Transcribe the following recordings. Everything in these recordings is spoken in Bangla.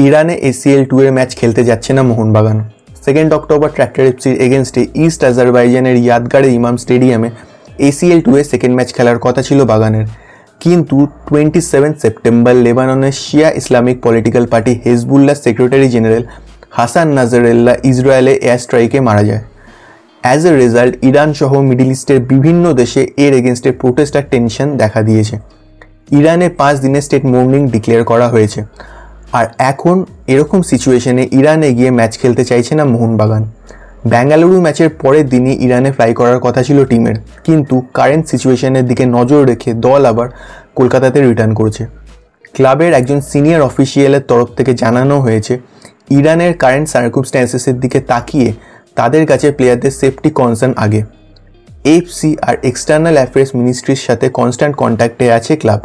ইরানে ACL 2 এর ম্যাচ খেলতে যাচ্ছে না মোহনবাগান। 2 অক্টোবর ট্র্যাক্টর এফসির এগেনস্টে ইস্ট আজারবাইজানের ইয়াদগারে ইমাম স্টেডিয়ামে ACL 2 এ সেকেন্ড ম্যাচ খেলার কথা ছিল বাগানের, কিন্তু 27 সেপ্টেম্বর লেবাননের শিয়া Islamic political party Hezbollah secretary general Hassan Nasrallah ইসরায়েলে এয়ার স্ট্রাইকে মারা যায়। অ্যাজ এ রেজাল্ট ইরান সহ মিডল ইস্টের বিভিন্ন দেশে এর এগেনস্টে প্রোটেস্ট আর টেনশন দেখা দিয়েছে। ইরানে 5 দিনের স্টেট মোর্নিং ডিক্লেয়ার করা হয়েছে। আর এখন এরকম সিচুয়েশনে ইরানে গিয়ে ম্যাচ খেলতে চাইছে না মোহনবাগান। বেঙ্গালুরু ম্যাচের পরের দিনই ইরানে ফ্লাই করার কথা ছিল টিমের, কিন্তু কারেন্ট সিচুয়েশনের দিকে নজর রেখে দল আবার কলকাতাতে রিটার্ন করছে। ক্লাবের একজন সিনিয়র অফিসিয়ালের তরফ থেকে জানানো হয়েছে ইরানের কারেন্ট সার্কামস্ট্যান্সেসের দিকে তাকিয়ে তাদের কাছে প্লেয়ারদের সেফটি কনসার্ন আগে। এফসি আর এক্সটার্নাল অ্যাফেয়ার্স মিনিস্ট্রির সাথে কনস্ট্যান্ট কন্ট্যাক্টে আছে ক্লাব,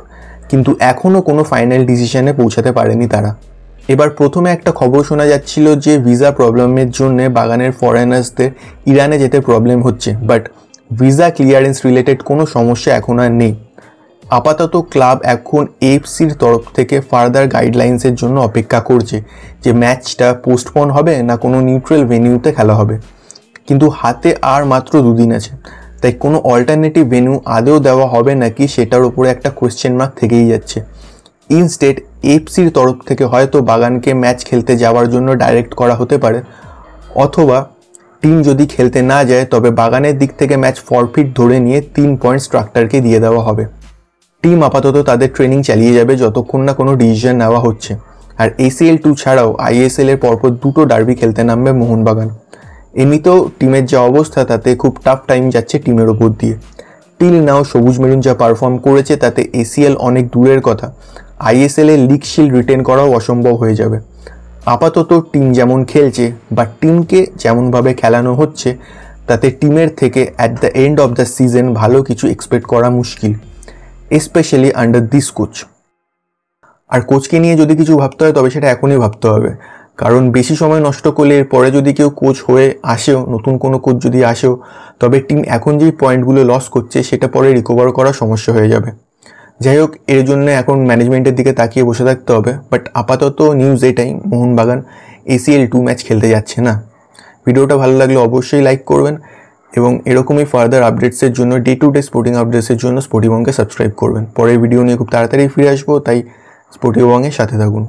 কিন্তু এখনও কোনো ফাইনাল ডিসিশনে পৌঁছাতে পারেনি তারা। এবার প্রথমে একটা খবর শোনা যাচ্ছিল যে ভিসা প্রবলেমের জন্য বাগানের ফরেনার্সদের ইরানে যেতে প্রবলেম হচ্ছে, বাট ভিসা ক্লিয়ারেন্স রিলেটেড কোনো সমস্যা এখন আর নেই। আপাতত ক্লাব এখন এফসির তরফ থেকে ফার্দার গাইডলাইন্সের জন্য অপেক্ষা করছে যে ম্যাচটা পোস্টপোন হবে না কোনো নিউট্রাল ভেন্যুতে খেলা হবে। কিন্তু হাতে আর মাত্র 2 দিন আছে, তাই কোনো অল্টারনেটিভ ভেন্যু আদৌ দেওয়া হবে নাকি সেটার উপরে একটা কোয়েশ্চেন মার্ক থেকেই যাচ্ছে। ইনস্টেড এফসির তরফ থেকে হয়তো বাগানকে ম্যাচ খেলতে যাওয়ার জন্য ডাইরেক্ট করা হতে পারে, অথবা টিম যদি খেলতে না যায় তবে বাগানের দিক থেকে ম্যাচ ফরফিট ধরে নিয়ে 3 পয়েন্ট স্ট্রাক্টরকে দিয়ে দেওয়া হবে। টিম আপাতত তাদের ট্রেনিং চালিয়ে যাবে যতক্ষণ না কোনো ডিসিশন নেওয়া হচ্ছে। আর ACL 2 ছাড়াও ISL এর পরপর 2টো ডার্বি খেলতে নামবে মোহনবাগান। এমনিতেও টিমের যা অবস্থা তাতে খুব টাফ টাইম যাচ্ছে টিমের ওপর দিয়ে। টিল নাও সবুজ মেরুন যা পারফর্ম করেছে তাতে ACL অনেক দূরের কথা, ISL এর লিগ শিল্ড রিটেন করাও অসম্ভব হয়ে যাবে। আপাতত টিম যেমন খেলছে বা টিমকে যেমনভাবে খেলানো হচ্ছে তাতে টিমের থেকে at the end of the season ভালো কিছু এক্সপেক্ট করা মুশকিল, স্পেশালি আন্ডার দিস কোচ। আর কোচকে নিয়ে যদি কিছু ভাবতে হয় তবে সেটা এখনই ভাবতে হবে, কারণ বেশি সময় নষ্ট করলে এরপরে যদি কেউ কোচ হয়ে আসেও, নতুন কোনো কোচ যদি আসেও, তবে টিম এখন যেই পয়েন্টগুলো লস করছে সেটা পরে রিকভার করা সমস্যা হয়ে যাবে। যাই হোক, এর জন্য এখন ম্যানেজমেন্টের দিকে তাকিয়ে বসে থাকতে হবে। বাট আপাতত নিউজ এটাই, মোহনবাগান ACL 2 ম্যাচ খেলতে যাচ্ছে না। ভিডিওটা ভালো লাগলে অবশ্যই লাইক করবেন এবং এরকমই ফার্দার আপডেটসের জন্য ডে টু ডে স্পোর্টিং আপডেটসের জন্য স্পোর্টিবংকে সাবস্ক্রাইব করবেন। পরের ভিডিও নিয়ে খুব তাড়াতাড়ি ফিরে আসবো, তাই স্পোর্টিবংয়ের সাথে থাকুন।